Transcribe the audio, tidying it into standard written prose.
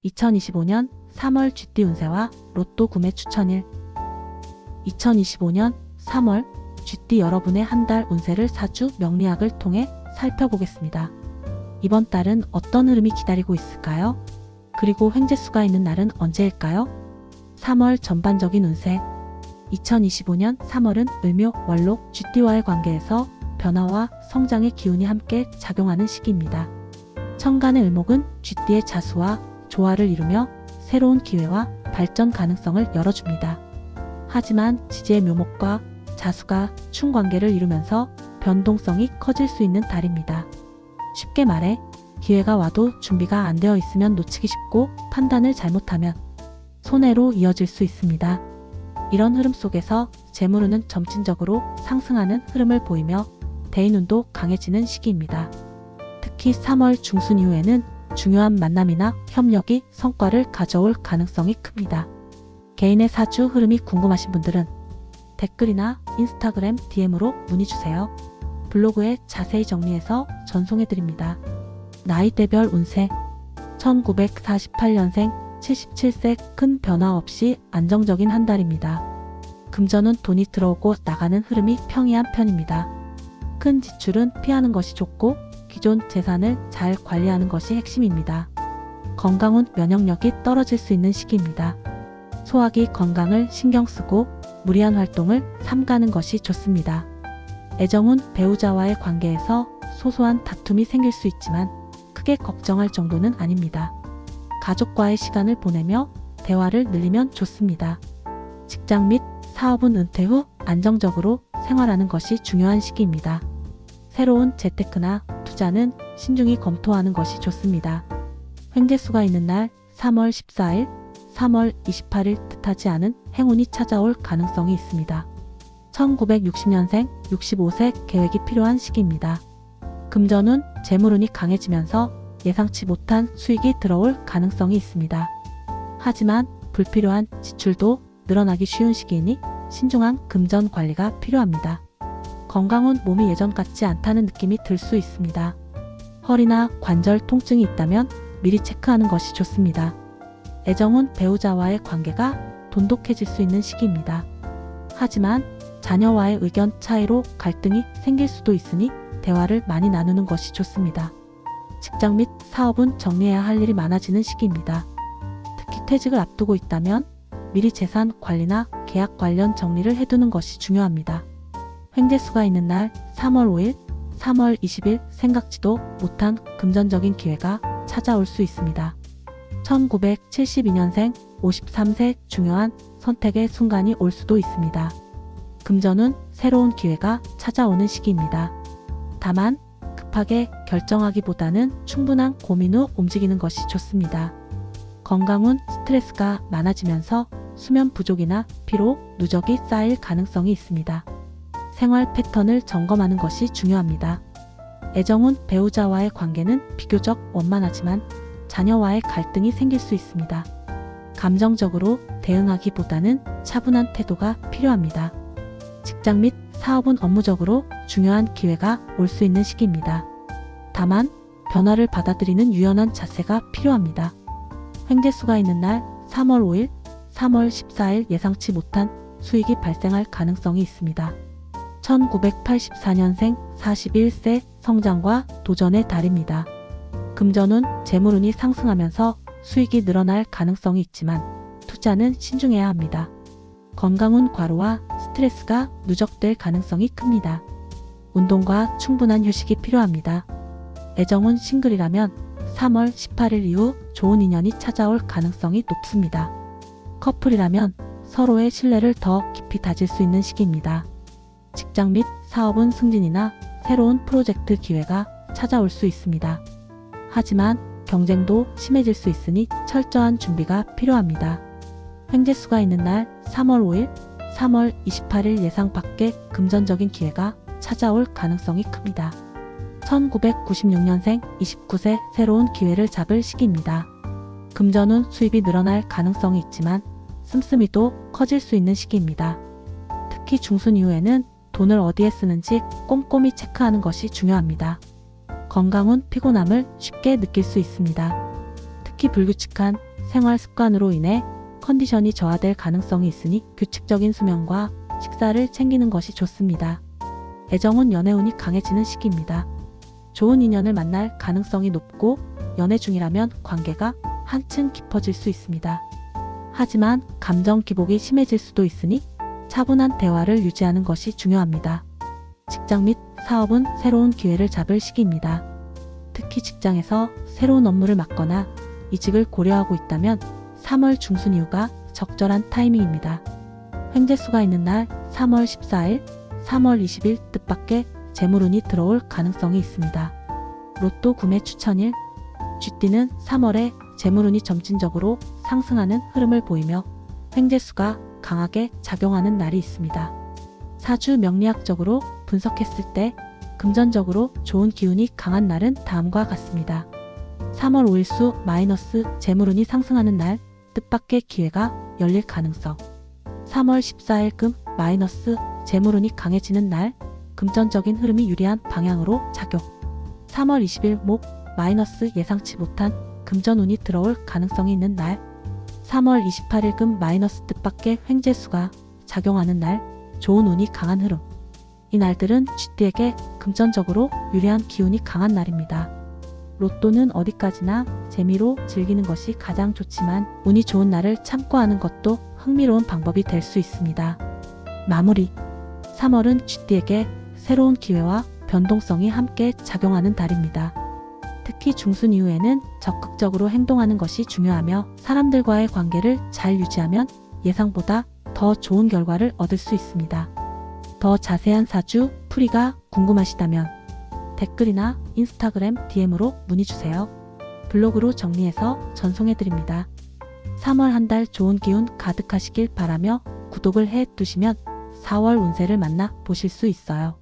2025년 3월 GT 운세와 로또 구매 추천일. 2025년 3월 GT 여러분의 한 달 운세를 사주 명리학을 통해 살펴보겠습니다. 이번 달은 어떤 흐름이 기다리고 있을까요? 그리고 횡재수가 있는 날은 언제일까요? 3월 전반적인 운세. 2025년 3월은 을묘, 월록, GT와의 관계에서 변화와 성장의 기운이 함께 작용하는 시기입니다. 천간의 을목은 GT의 자수와 조화를 이루며 새로운 기회와 발전 가능성을 열어줍니다. 하지만 지지의 묘목과 자수가 충관계를 이루면서 변동성이 커질 수 있는 달입니다. 쉽게 말해 기회가 와도 준비가 안 되어 있으면 놓치기 쉽고 판단을 잘못하면 손해로 이어질 수 있습니다. 이런 흐름 속에서 재물운은 점진적으로 상승하는 흐름을 보이며 대인운도 강해지는 시기입니다. 특히 3월 중순 이후에는 중요한 만남이나 협력이 성과를 가져올 가능성이 큽니다. 개인의 사주 흐름이 궁금하신 분들은 댓글이나 인스타그램 DM으로 문의주세요. 블로그에 자세히 정리해서 전송해드립니다. 나이대별 운세. 1948년생 77세. 큰 변화 없이 안정적인 한 달입니다. 금전은 돈이 들어오고 나가는 흐름이 평이한 편입니다. 큰 지출은 피하는 것이 좋고 기존 재산을 잘 관리하는 것이 핵심입니다. 건강은 면역력이 떨어질 수 있는 시기입니다. 소화기 건강을 신경 쓰고 무리한 활동을 삼가는 것이 좋습니다. 애정은 배우자와의 관계에서 소소한 다툼이 생길 수 있지만 크게 걱정할 정도는 아닙니다. 가족과의 시간을 보내며 대화를 늘리면 좋습니다. 직장 및 사업은 은퇴 후 안정적으로 생활하는 것이 중요한 시기입니다. 새로운 재테크나 투자는 신중히 검토하는 것이 좋습니다. 횡재수가 있는 날 3월 14일, 3월 28일 뜻하지 않은 행운이 찾아올 가능성이 있습니다. 1960년생 65세 계획이 필요한 시기입니다. 금전운, 재물운이 강해지면서 예상치 못한 수익이 들어올 가능성이 있습니다. 하지만 불필요한 지출도 늘어나기 쉬운 시기이니 신중한 금전 관리가 필요합니다. 건강은 몸이 예전 같지 않다는 느낌이 들 수 있습니다. 허리나 관절 통증이 있다면 미리 체크하는 것이 좋습니다. 애정은 배우자와의 관계가 돈독해질 수 있는 시기입니다. 하지만 자녀와의 의견 차이로 갈등이 생길 수도 있으니 대화를 많이 나누는 것이 좋습니다. 직장 및 사업은 정리해야 할 일이 많아지는 시기입니다. 특히 퇴직을 앞두고 있다면 미리 재산 관리나 계약 관련 정리를 해두는 것이 중요합니다. 횡재수가 있는 날 3월 5일, 3월 20일 생각지도 못한 금전적인 기회가 찾아올 수 있습니다. 1972년생 53세 중요한 선택의 순간이 올 수도 있습니다. 금전은 새로운 기회가 찾아오는 시기입니다. 다만 급하게 결정하기보다는 충분한 고민 후 움직이는 것이 좋습니다. 건강은 스트레스가 많아지면서 수면 부족이나 피로, 누적이 쌓일 가능성이 있습니다. 생활 패턴을 점검하는 것이 중요합니다. 애정은 배우자와의 관계는 비교적 원만하지만 자녀와의 갈등이 생길 수 있습니다. 감정적으로 대응하기보다는 차분한 태도가 필요합니다. 직장 및 사업은 업무적으로 중요한 기회가 올 수 있는 시기입니다. 다만 변화를 받아들이는 유연한 자세가 필요합니다. 횡재수가 있는 날 3월 5일, 3월 14일 예상치 못한 수익이 발생할 가능성이 있습니다. 1984년생 41세 성장과 도전의 달입니다. 금전운, 재물운이 상승하면서 수익이 늘어날 가능성이 있지만 투자는 신중해야 합니다. 건강운 과로와 스트레스가 누적될 가능성이 큽니다. 운동과 충분한 휴식이 필요합니다. 애정운 싱글이라면 3월 18일 이후 좋은 인연이 찾아올 가능성이 높습니다. 커플이라면 서로의 신뢰를 더 깊이 다질 수 있는 시기입니다. 직장 및 사업은 승진이나 새로운 프로젝트 기회가 찾아올 수 있습니다. 하지만 경쟁도 심해질 수 있으니 철저한 준비가 필요합니다. 횡재수가 있는 날 3월 5일, 3월 28일 예상 밖의 금전적인 기회가 찾아올 가능성이 큽니다. 1996년생 29세 새로운 기회를 잡을 시기입니다. 금전운 수입이 늘어날 가능성이 있지만 씀씀이도 커질 수 있는 시기입니다. 특히 중순 이후에는 돈을 어디에 쓰는지 꼼꼼히 체크하는 것이 중요합니다. 건강은 피곤함을 쉽게 느낄 수 있습니다. 특히 불규칙한 생활 습관으로 인해 컨디션이 저하될 가능성이 있으니 규칙적인 수면과 식사를 챙기는 것이 좋습니다. 애정은 연애운이 강해지는 시기입니다. 좋은 인연을 만날 가능성이 높고 연애 중이라면 관계가 한층 깊어질 수 있습니다. 하지만 감정 기복이 심해질 수도 있으니 차분한 대화를 유지하는 것이 중요합니다. 직장 및 사업은 새로운 기회를 잡을 시기입니다. 특히 직장에서 새로운 업무를 맡거나 이직을 고려하고 있다면 3월 중순 이후가 적절한 타이밍입니다. 횡재수가 있는 날 3월 14일, 3월 20일 뜻밖의 재물운이 들어올 가능성이 있습니다. 로또 구매 추천일, 쥐띠는 3월에 재물운이 점진적으로 상승하는 흐름을 보이며 횡재수가 강하게 작용하는 날이 있습니다. 사주 명리학적으로 분석했을 때 금전적으로 좋은 기운이 강한 날은 다음과 같습니다. 3월 5일수 마이너스 재물운이 상승하는 날, 뜻밖의 기회가 열릴 가능성. 3월 14일 금 마이너스 재물운이 강해지는 날, 금전적인 흐름이 유리한 방향으로 작용. 3월 20일 목 마이너스 예상치 못한 금전운이 들어올 가능성이 있는 날, 3월 28일 금 마이너스 뜻밖의 횡재수가 작용하는 날, 좋은 운이 강한 흐름. 이 날들은 쥐띠에게 금전적으로 유리한 기운이 강한 날입니다. 로또는 어디까지나 재미로 즐기는 것이 가장 좋지만 운이 좋은 날을 참고하는 것도 흥미로운 방법이 될 수 있습니다. 마무리. 3월은 쥐띠에게 새로운 기회와 변동성이 함께 작용하는 달입니다. 특히 중순 이후에는 적극적으로 행동하는 것이 중요하며 사람들과의 관계를 잘 유지하면 예상보다 더 좋은 결과를 얻을 수 있습니다. 더 자세한 사주 풀이가 궁금하시다면 댓글이나 인스타그램 DM으로 문의주세요. 블로그로 정리해서 전송해드립니다. 3월 한 달 좋은 기운 가득하시길 바라며 구독을 해두시면 4월 운세를 만나 보실 수 있어요.